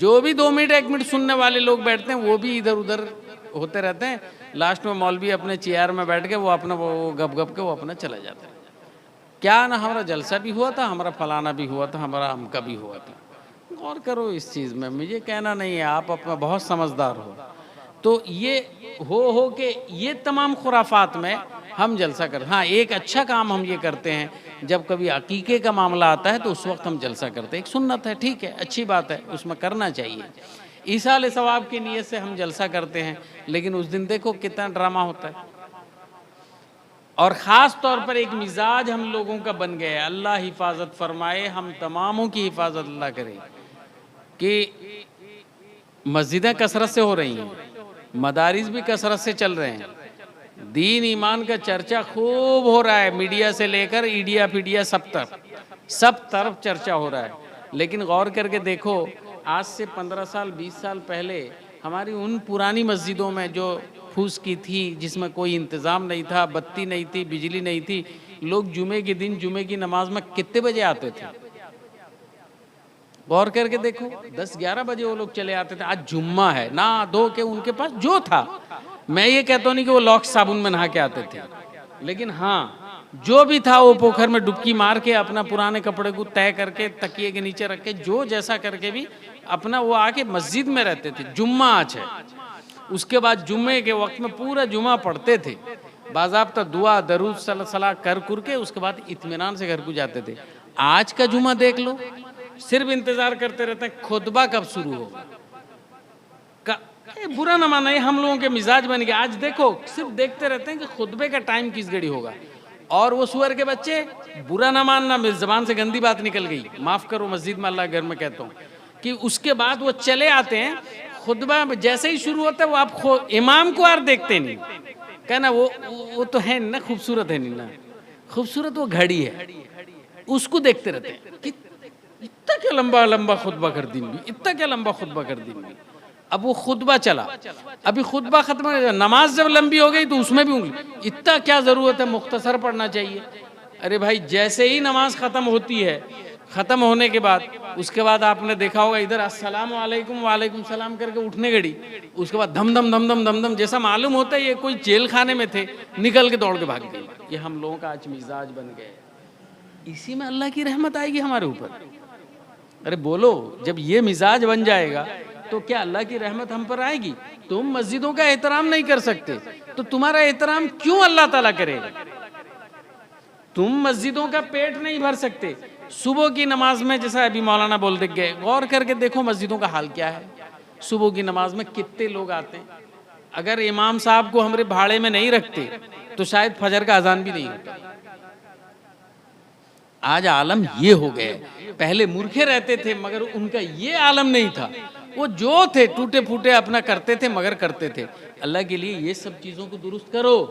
جو بھی 2 منٹ 1 منٹ سننے والے لوگ بیٹھتے ہیں وہ بھی ادھر ادھر ہوتے رہتے ہیں، لاسٹ میں مولوی اپنے چیئر میں بیٹھ کے وہ اپنا گپ گپ کے وہ اپنا چلا جاتا ہے۔ کیا نہ ہمارا جلسہ بھی ہوا تھا، ہمارا فلانا بھی ہوا تھا، ہمارا ہم کا بھی ہوا تھا۔ غور کرو اس چیز میں، مجھے کہنا نہیں ہے، آپ اپنا بہت سمجھدار ہو۔ تو یہ ہو کہ یہ تمام خرافات میں ہم جلسہ کرتے ہیں۔ ہاں ایک اچھا کام ہم یہ کرتے ہیں، جب کبھی عقیقے کا معاملہ آتا ہے تو اس وقت ہم جلسہ کرتے ہیں، ایک سنت ہے، ٹھیک ہے، اچھی بات ہے، اس میں کرنا چاہیے، ایصال ثواب کی نیت سے ہم جلسہ کرتے ہیں، لیکن اس دن دیکھو کتنا ڈرامہ ہوتا ہے، اور خاص طور پر ایک مزاج ہم لوگوں کا بن گیا ہے۔ اللہ حفاظت فرمائے، ہم تماموں کی حفاظت اللہ کرے کہ مسجدیں کثرت سے ہو رہی ہیں، مدارس بھی کثرت سے چل رہے ہیں، دین ایمان کا چرچا خوب ہو رہا ہے، میڈیا سے لے کر ایڈیا پیڈیا سب طرف چرچا ہو رہا ہے، لیکن غور کر کے دیکھو آج سے 15 سال 20 سال پہلے ہماری ان پرانی مسجدوں میں جو پھوس کی تھی، جس میں کوئی انتظام نہیں تھا، بتی نہیں تھی، بجلی نہیں تھی، لوگ جمعے کے دن جمعے کی نماز میں کتنے بجے آتے تھے؟ غور کر کے دیکھو 10-11 بجے وہ لوگ چلے آتے تھے۔ آج جمعہ ہے، نہ دھو کے ان کے پاس جو تھا، میں یہ کہتا ہوں نہیں کہ وہ لاکس صابن میں نہا کے آتے تھے، لیکن ہاں جو بھی تھا وہ پوکھر میں ڈبکی مار کے اپنا پرانے کپڑے کو طے کر کے تکیے کے نیچے رکھ کے جو جیسا کر کے بھی اپنا وہ آ کے مسجد میں رہتے تھے۔ جمعہ آج ہے، اس کے بعد جمعے کے وقت میں پورا جمعہ پڑھتے تھے، باضابطہ دعا درود صلاح کر کے اس کے بعد اطمینان سے گھر کو جاتے تھے۔ آج کا جمعہ دیکھ لو، صرف انتظار کرتے رہتے ہیں خطبہ کب شروع ہوگا۔ برا نہ مانا، یہ ہم لوگوں کے مزاج بن گیا۔ آج دیکھو صرف دیکھتے رہتے ہیں کہ خطبے کا ٹائم کس گھڑی ہوگا، اور وہ سور کے بچے، برا نہ ماننا، میری زبان سے گندی بات نکل گئی، معاف کرو، مسجد میں اللہ گھر میں کہتا ہوں، کہ اس کے بعد وہ چلے آتے ہیں, خطبہ جیسے ہی شروع ہوتا ہے وہ آپ امام کو اور دیکھتے نہیں, کہنا وہ تو ہے نا, خوبصورت ہے نہیں نا, خوبصورت وہ گھڑی ہے, اس کو دیکھتے رہتے ہیں کہ اتنا کیا لمبا لمبا خطبہ کر دیں گے, اتنا کیا لمبا خطبہ کر دیں گے. اب وہ خطبہ چلا, ابھی خطبہ ختم ہو گیا, نماز جب لمبی ہو گئی تو اس میں بھی انگلی, اتنا کیا ضرورت ہے, مختصر پڑھنا چاہیے. ارے بھائی جیسے ہی نماز ختم ہوتی ہے, ختم ہونے کے بعد اس کے بعد آپ نے دیکھا ہوگا ادھر السلام علیکم وعلیکم السلام کر کے اٹھنے گڑی, اس کے بعد دھم دھم دھم دھم دھم دھم, جیسا معلوم ہوتا ہے یہ کوئی جیل خانے میں تھے, نکل کے دوڑ کے بھاگ گئے. یہ ہم لوگوں کا آج مزاج بن گئے. اسی میں اللہ کی رحمت آئے گی ہمارے اوپر. ارے بولو, جب یہ مزاج بن جائے گا تو کیا اللہ کی رحمت ہم پر آئے گی؟ تم مسجدوں کا احترام نہیں کر سکتے تو تمہارا احترام کیوں اللہ تعالیٰ کرے گا؟ تم مسجدوں کا پیٹ نہیں بھر سکتے. صبح کی نماز میں, جیسا ابھی مولانا بول دے گئے, غور کر کے دیکھو مسجدوں کا حال کیا ہے. صبح کی نماز میں کتنے لوگ آتے ہیں. اگر امام صاحب کو ہمارے بھاڑے میں نہیں رکھتے تو شاید فجر کا اذان بھی نہیں ہوتا. آج عالم یہ ہو گئے. پہلے مورکھے رہتے تھے مگر ان کا یہ عالم نہیں تھا. وہ جو تھے ٹوٹے پھوٹے اپنا کرتے تھے مگر کرتے تھے. اللہ کے لیے یہ سب چیزوں کو درست کرو.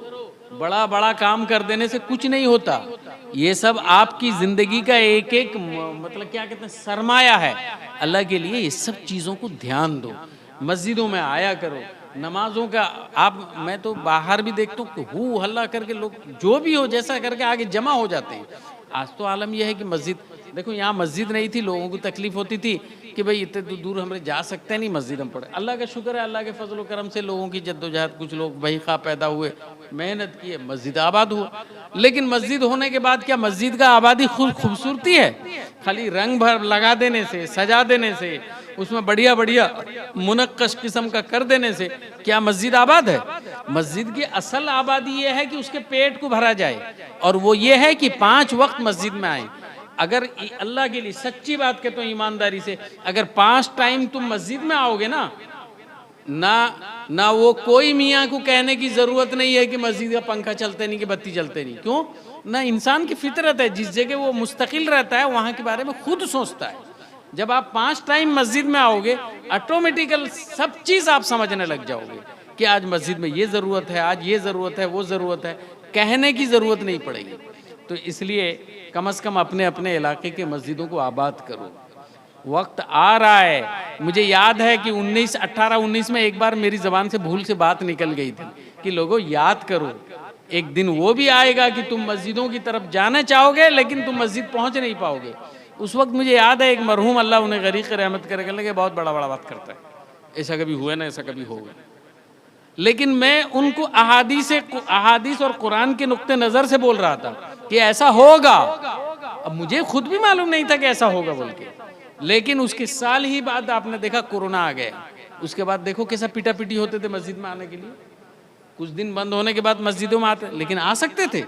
بڑا بڑا کام کر دینے سے کچھ نہیں ہوتا. یہ سب آپ کی زندگی کا ایک ایک مطلب کیا کہتے ہیں سرمایہ ہے. اللہ کے لیے یہ سب چیزوں کو دھیان دو. مسجدوں میں آیا کرو. نمازوں کا میں تو باہر بھی دیکھتا ہوں کہ ہو ہلا کر کے لوگ جو بھی ہو جیسا کر کے آگے جمع ہو جاتے ہیں. آج تو عالم یہ ہے کہ مسجد دیکھو, یہاں مسجد نہیں تھی, لوگوں کو تکلیف ہوتی تھی کہ بھئی اتنے دور ہم جا سکتے نہیں, مسجد ہم پڑھے. اللہ کا شکر ہے, اللہ کے فضل و کرم سے لوگوں کی جد و جہد, کچھ لوگ بھائی خواہ پیدا ہوئے, محنت کیے, مسجد آباد ہوا. لیکن مسجد ہونے کے بعد کیا مسجد کا آبادی خوبصورتی ہے؟ خالی رنگ بھر لگا دینے سے, سجا دینے سے, اس میں بڑھیا بڑھیا منقش قسم کا کر دینے سے کیا مسجد آباد ہے؟ مسجد کی اصل آبادی یہ ہے کہ اس کے پیٹ کو بھرا جائے, اور وہ یہ ہے کہ 5 وقت مسجد میں آئیں. اگر اللہ کے لیے سچی بات کہتا ہوں ایمانداری سے, اگر 5 ٹائم تم مسجد میں آؤ گے نا, نہ وہ کوئی میاں کو کہنے کی ضرورت نہیں ہے کہ مسجد کا پنکھا چلتے نہیں, کہ بتی چلتے نہیں. کیوں؟ نہ انسان کی فطرت ہے, جس جگہ وہ مستقل رہتا ہے وہاں کے بارے میں خود سوچتا ہے. جب آپ 5 ٹائم مسجد میں آؤ گے, آٹومیٹیکل سب چیز آپ سمجھنے لگ جاؤ گے کہ آج مسجد میں یہ ضرورت ہے, آج یہ ضرورت ہے, وہ ضرورت ہے. کہنے کی ضرورت نہیں پڑے گی. تو اس لیے کم از کم اپنے اپنے علاقے کے مسجدوں کو آباد کرو. وقت آ رہا ہے. مجھے یاد ہے کہ 18-19 میں ایک بار میری زبان سے بھول سے بات نکل گئی تھی کہ لوگوں یاد کرو, ایک دن وہ بھی آئے گا کہ تم مسجدوں کی طرف جانا چاہو گے لیکن تم مسجد پہنچ نہیں پاؤ گے. اس وقت مجھے یاد ہے ایک مرحوم, اللہ انہیں غریق رحمت کرے گا, کہ بہت بڑا بات کرتا ہے, ایسا کبھی ہوا نا, ایسا کبھی ہوگا. لیکن میں ان کو احادیث اور قرآن کے نقطہ نظر سے بول رہا تھا کہ ایسا ہوگا. اب مجھے خود بھی معلوم نہیں تھا کہ ایسا ہوگا بول کے, لیکن اس کے سال ہی بعد آپ نے دیکھا کورونا آ گیا. اس کے بعد دیکھو کیسا پیٹا پیٹی ہوتے تھے مسجد میں آنے کے لیے. کچھ دن بند ہونے کے بعد مسجدوں میں آتے, لیکن آ سکتے تھے.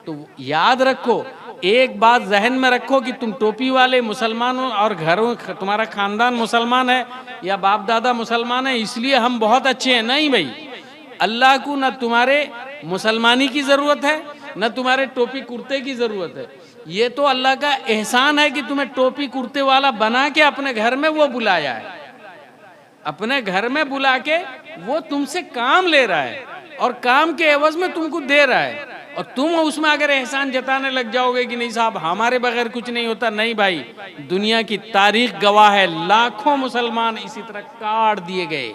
تو یاد رکھو, ایک بات ذہن میں رکھو کہ تم ٹوپی والے مسلمان ہو اور گھروں تمہارا خاندان مسلمان ہے یا باپ دادا مسلمان ہے اس لیے ہم بہت اچھے ہیں. نہیں بھائی, اللہ کو نہ تمہارے مسلمانی کی ضرورت ہے نہ تمہارے ٹوپی کرتے کی ضرورت ہے. یہ تو اللہ کا احسان ہے کہ تمہیں ٹوپی کرتے والا بنا کے اپنے گھر میں وہ بلایا ہے. اپنے گھر میں بلا کے وہ تم سے کام لے رہا ہے اور کام کے عوض میں تم کو دے رہا ہے, اور تم اس میں اگر احسان جتانے لگ جاؤ گے کہ نہیں صاحب ہمارے بغیر کچھ نہیں ہوتا. نہیں بھائی, دنیا کی تاریخ گواہ ہے, لاکھوں مسلمان اسی طرح کاٹ دیے گئے,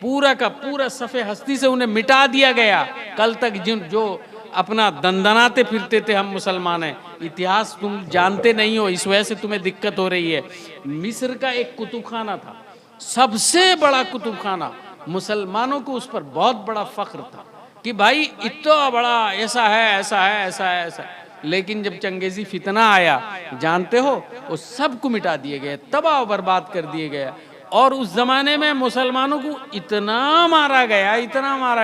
پورا کا پورا صفحے ہستی سے انہیں مٹا دیا گیا. کل تک جو اپنا دندناتے پھرتے تھے ہم مسلمان ہیں, اتہاس تم جانتے نہیں ہو, اس وجہ سے تمہیں دقت ہو رہی ہے. مصر کا ایک کتب خانہ تھا, سب سے بڑا کتب خانہ, مسلمانوں کو اس پر بہت بڑا فخر تھا کہ بھائی اتنا بڑا ایسا ہے ایسا ہے ایسا ہے ایسا ہے. لیکن جب چنگیزی فتنہ آیا جانتے ہو, وہ سب کو مٹا دیے گئے, تباہ و برباد کر دیے گیا. اور اس زمانے میں مسلمانوں کو اتنا مارا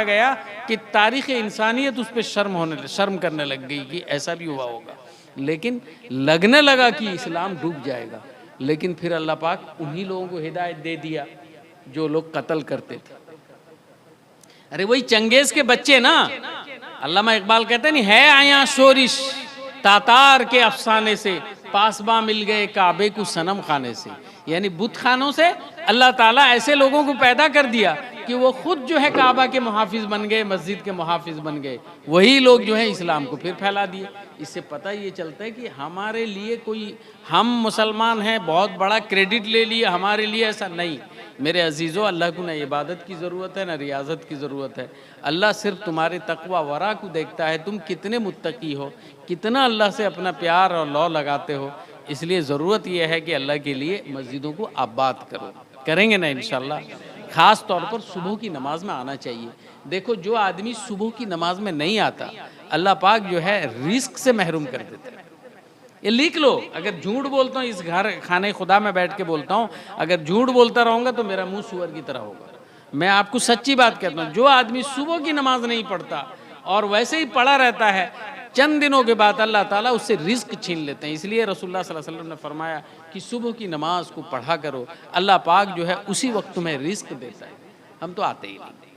گیا کہ تاریخ انسانیت اس پہ شرم کرنے لگ گئی کہ ایسا بھی ہوا ہوگا. لیکن لگنے لگا کہ اسلام ڈوب جائے گا, لیکن پھر اللہ پاک انہی لوگوں کو ہدایت دے دیا جو لوگ قتل کرتے تھے. ارے وہی چنگیز کے بچے نا, علامہ اقبال کہتے ہیں نہیں ہے آیا شورش تاتار کے افسانے سے, پاسباں مل گئے کعبے کو صنم خانے سے. یعنی بت خانوں سے اللہ تعالیٰ ایسے لوگوں کو پیدا کر دیا کہ وہ خود جو ہے کعبہ کے محافظ بن گئے، مسجد کے محافظ بن گئے، وہی لوگ جو ہے اسلام کو پھر پھیلا دیے۔ اس سے پتہ یہ چلتا ہے کہ ہمارے لیے کوئی، ہم مسلمان ہیں بہت بڑا کریڈٹ لے لیے، ہمارے لیے ایسا نہیں۔ میرے عزیزو، اللہ کو نہ عبادت کی ضرورت ہے نہ ریاضت کی ضرورت ہے، اللہ صرف تمہارے تقوی ورع کو دیکھتا ہے، تم کتنے متقی ہو، کتنا اللہ سے اپنا پیار اور لو لگاتے ہو۔ اس لیے ضرورت یہ ہے کہ اللہ کے لیے مسجدوں کو آباد کرو، کریں گے نا انشاءاللہ۔ خاص طور پر صبح کی نماز میں آنا چاہیے۔ دیکھو جو آدمی صبح کی نماز میں نہیں آتا، اللہ پاک جو ہے رزق سے محروم کر دیتا ہے۔ یہ لکھ لو، اگر جھوٹ بولتا ہوں اس گھر خانہ خدا میں بیٹھ کے بولتا ہوں، اگر جھوٹ بولتا رہوں گا تو میرا منہ سور کی طرح ہوگا۔ میں آپ کو سچی بات کہتا ہوں، جو آدمی صبح کی نماز نہیں پڑھتا اور ویسے ہی پڑھا رہتا ہے، چند دنوں کے بعد اللہ تعالیٰ اس سے رزق چھین لیتے ہیں۔ اس لیے رسول اللہ صلی اللہ علیہ وسلم نے فرمایا کہ صبح کی نماز کو پڑھا کرو، اللہ پاک جو ہے اسی وقت تمہیں رزق دیتا ہے۔ ہم تو آتے ہی نہیں۔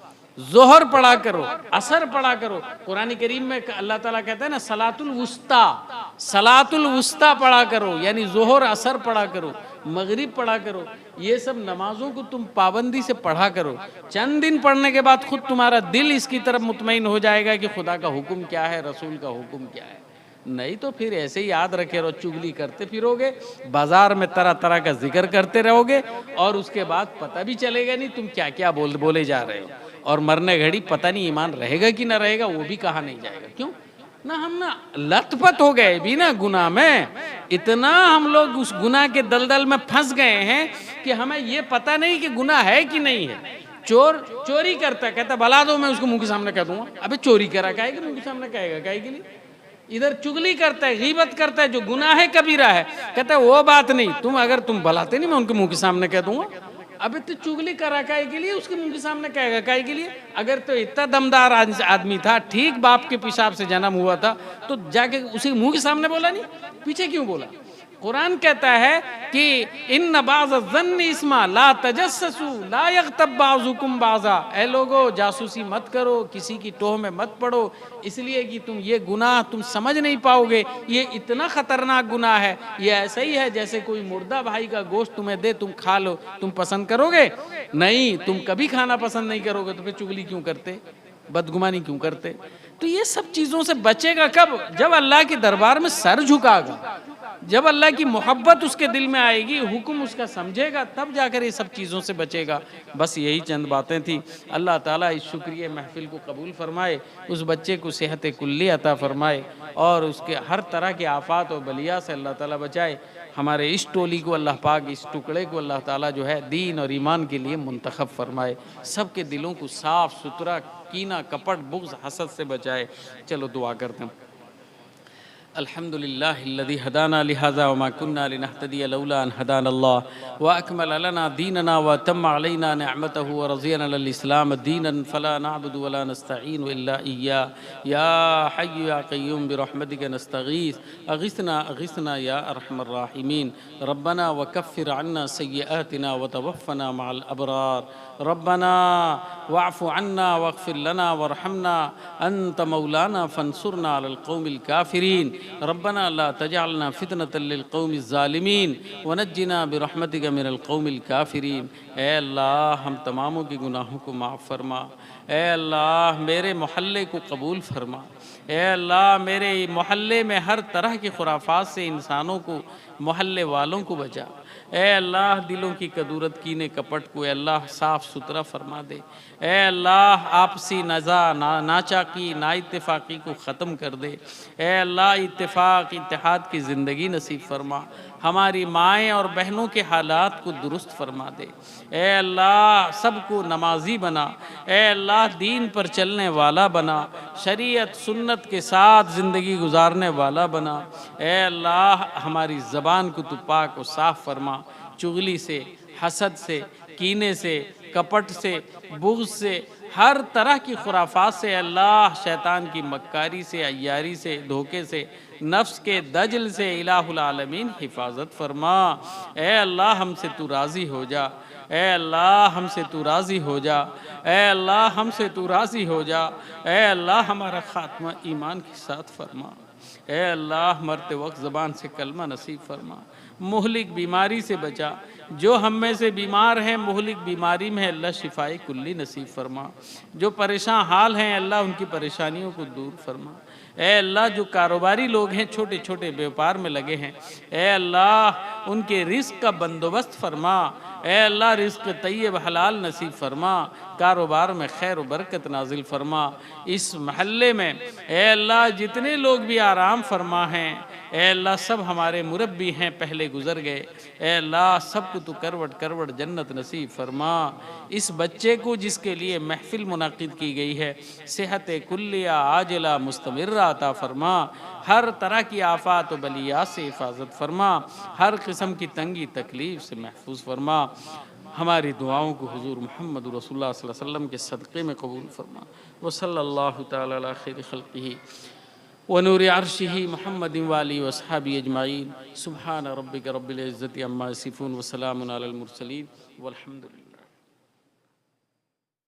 ظہر پڑھا کرو، عصر پڑھا کرو۔ قرآن کریم میں اللہ تعالیٰ کہتا ہے نا صلاۃ الوسطیٰ، صلاۃ الوسطیٰ پڑھا کرو، یعنی ظہر عصر پڑھا کرو، مغرب پڑھا کرو۔ یہ سب نمازوں کو تم پابندی سے پڑھا کرو۔ چند دن پڑھنے کے بعد خود تمہارا دل اس کی طرف مطمئن ہو جائے گا کہ خدا کا حکم کیا ہے، رسول کا حکم کیا ہے۔ نہیں تو پھر ایسے ہی یاد رکھے رہو، چگلی کرتے پھرو گے، بازار میں طرح طرح کا ذکر کرتے رہو گے، اور اس کے بعد پتہ بھی چلے گا نہیں تم کیا کیا بولے جا رہے ہو، اور مرنے گھڑی پتہ نہیں ایمان رہے گا کہ نہ رہے گا وہ بھی کہا نہیں جائے گا۔ کیوں نہ ہم نا لت پت ہو گئے بھی نا گناہ میں، اتنا ہم لوگ اس گناہ کے دلدل میں پھنس گئے ہیں کہ ہمیں یہ پتہ نہیں کہ گناہ ہے کہ نہیں ہے۔ چور چوری کرتا ہے، کہتا بلا دو میں اس کو منہ کے سامنے کہہ دوں گا۔ ابے چوری کرا کہے کہ منہ کے سامنے کہے گا، کہے کے لیے؟ ادھر چگلی کرتا ہے، غیبت کرتا ہے جو گناہ ہے کبیرہ ہے، کہتا ہے وہ بات نہیں، اگر تم بلاتے نہیں میں ان کے منہ کے سامنے کہہ دوں گا۔ ابھی تو چگلی کرا کہے کے لیے اس کے منہ کے سامنے کہے گا، کہے کے لیے؟ اگر تو اتنا دمدار آدمی تھا، ٹھیک باپ کے پیشاب سے جنم ہوا تھا، تو جا کے اسی منہ کے سامنے بولا نہیں، پیچھے کیوں بولا؟ قرآن کہتا ہے کہ ان بعض الظن اسم لا تجسسوا لا یغتب بعضکم بعضا، اے لوگو جاسوسی مت کرو، کسی کی ٹوہ میں مت پڑو، اس لیے کہ تم یہ گناہ تم سمجھ نہیں پاؤ گے، یہ اتنا خطرناک گناہ ہے۔ یہ ایسا ہی ہے جیسے کوئی مردہ بھائی کا گوشت تمہیں دے، تم کھا لو، تم پسند کرو گے؟ نہیں، تم کبھی کھانا پسند نہیں کرو گے، تو پھر چگلی کیوں کرتے، بدگمانی کیوں کرتے؟ تو یہ سب چیزوں سے بچے گا کب؟ جب اللہ کے دربار میں سر جھکا گا، جب اللہ کی محبت اس کے دل میں آئے گی، حکم اس کا سمجھے گا، تب جا کر یہ سب چیزوں سے بچے گا۔ بس یہی چند باتیں تھیں۔ اللہ تعالیٰ اس شکریہ محفل کو قبول فرمائے، اس بچے کو صحت کلی عطا فرمائے، اور اس کے ہر طرح کے آفات و بلیا سے اللہ تعالیٰ بچائے۔ ہمارے اس ٹولی کو اللہ پاک، اس ٹکڑے کو اللہ تعالیٰ جو ہے دین اور ایمان کے لیے منتخب فرمائے، سب کے دلوں کو صاف ستھرا، کینہ کپٹ بغض حسد سے بچائے۔ چلو دعا کرتے ہیں۔ الحمد لله الذي هدانا لهذا وما كنا لنهتدي لولا أن هدانا الله وأكمل لنا ديننا وتم علينا نعمته ورضينا للإسلام دينا فلا نعبد ولا نستعين إلا إياه يا حي يا قيوم برحمتك نستغيث أغثنا أغثنا يا أرحم الراحمين ربنا وكفر عنا سيئاتنا وتوفنا مع الأبرار ربنا واعف عنا واغفر لنا وارحمنا أنت مولانا فانصرنا على القوم الكافرين ربنا لا تجعلنا فتنة للقوم الظالمين ونجنا برحمتك من القوم الكافرين۔ اے اللہ ہم تماموں کی گناہوں کو معاف فرما، اے اللہ میرے محلے کو قبول فرما، اے اللہ میرے محلے میں ہر طرح کی خرافات سے انسانوں کو، محلے والوں کو بچا، اے اللہ دلوں کی کدورت کینے کپٹ کو اے اللہ صاف ستھرا فرما دے، اے اللہ آپسی نزاع ناچاقی نا اتفاقی کو ختم کر دے، اے اللہ اتفاق اتحاد کی زندگی نصیب فرما، ہماری مائیں اور بہنوں کے حالات کو درست فرما دے، اے اللہ سب کو نمازی بنا، اے اللہ دین پر چلنے والا بنا، شریعت سنت کے ساتھ زندگی گزارنے والا بنا، اے اللہ ہماری زبان کو تو پاک و صاف فرما، چغلی سے، حسد سے، کینے سے، کپٹ سے، بغض سے، ہر طرح کی خرافات سے، اللہ شیطان کی مکاری سے، عیاری سے، دھوکے سے، نفس کے دجل سے الہ العالمین حفاظت فرما، اے اللہ ہم سے تو راضی ہو جا، اے اللہ ہم سے تو راضی ہو جا، اے اللہ ہم سے تو راضی ہو جا، اے اللہ ہمارا خاتمہ ایمان کے ساتھ فرما، اے اللہ مرتے وقت زبان سے کلمہ نصیب فرما، مہلک بیماری سے بچا، جو ہم میں سے بیمار ہیں مہلک بیماری میں اللہ شفائے کلی نصیب فرما، جو پریشان حال ہیں اللہ ان کی پریشانیوں کو دور فرما۔ اے اللہ جو کاروباری لوگ ہیں چھوٹے چھوٹے بیوپار میں لگے ہیں، اے اللہ ان کے رزق کا بندوبست فرما، اے اللہ رزق طیب حلال نصیب فرما، کاروبار میں خیر و برکت نازل فرما۔ اس محلے میں اے اللہ جتنے لوگ بھی آرام فرما ہیں، اے اللہ سب ہمارے مربی ہیں پہلے گزر گئے، اے اللہ سب کو تو کروٹ کروٹ جنت نصیب فرما۔ اس بچے کو جس کے لیے محفل منعقد کی گئی ہے صحت کلیہ عاجلہ مستمرہ عطا فرما، ہر طرح کی آفات و بلیات سے حفاظت فرما، ہر قسم کی تنگی تکلیف سے محفوظ فرما۔ ہماری دعاؤں کو حضور محمد رسول اللہ صلی اللہ علیہ وسلم کے صدقے میں قبول فرما۔ وصلی اللہ تعالی علی خیر خلقہ ونور عرشہ محمد والی واصحابہ اجمعین۔ سبحان ربک رب العزت عما یصفون وسلام علی المرسلین والحمد للہ۔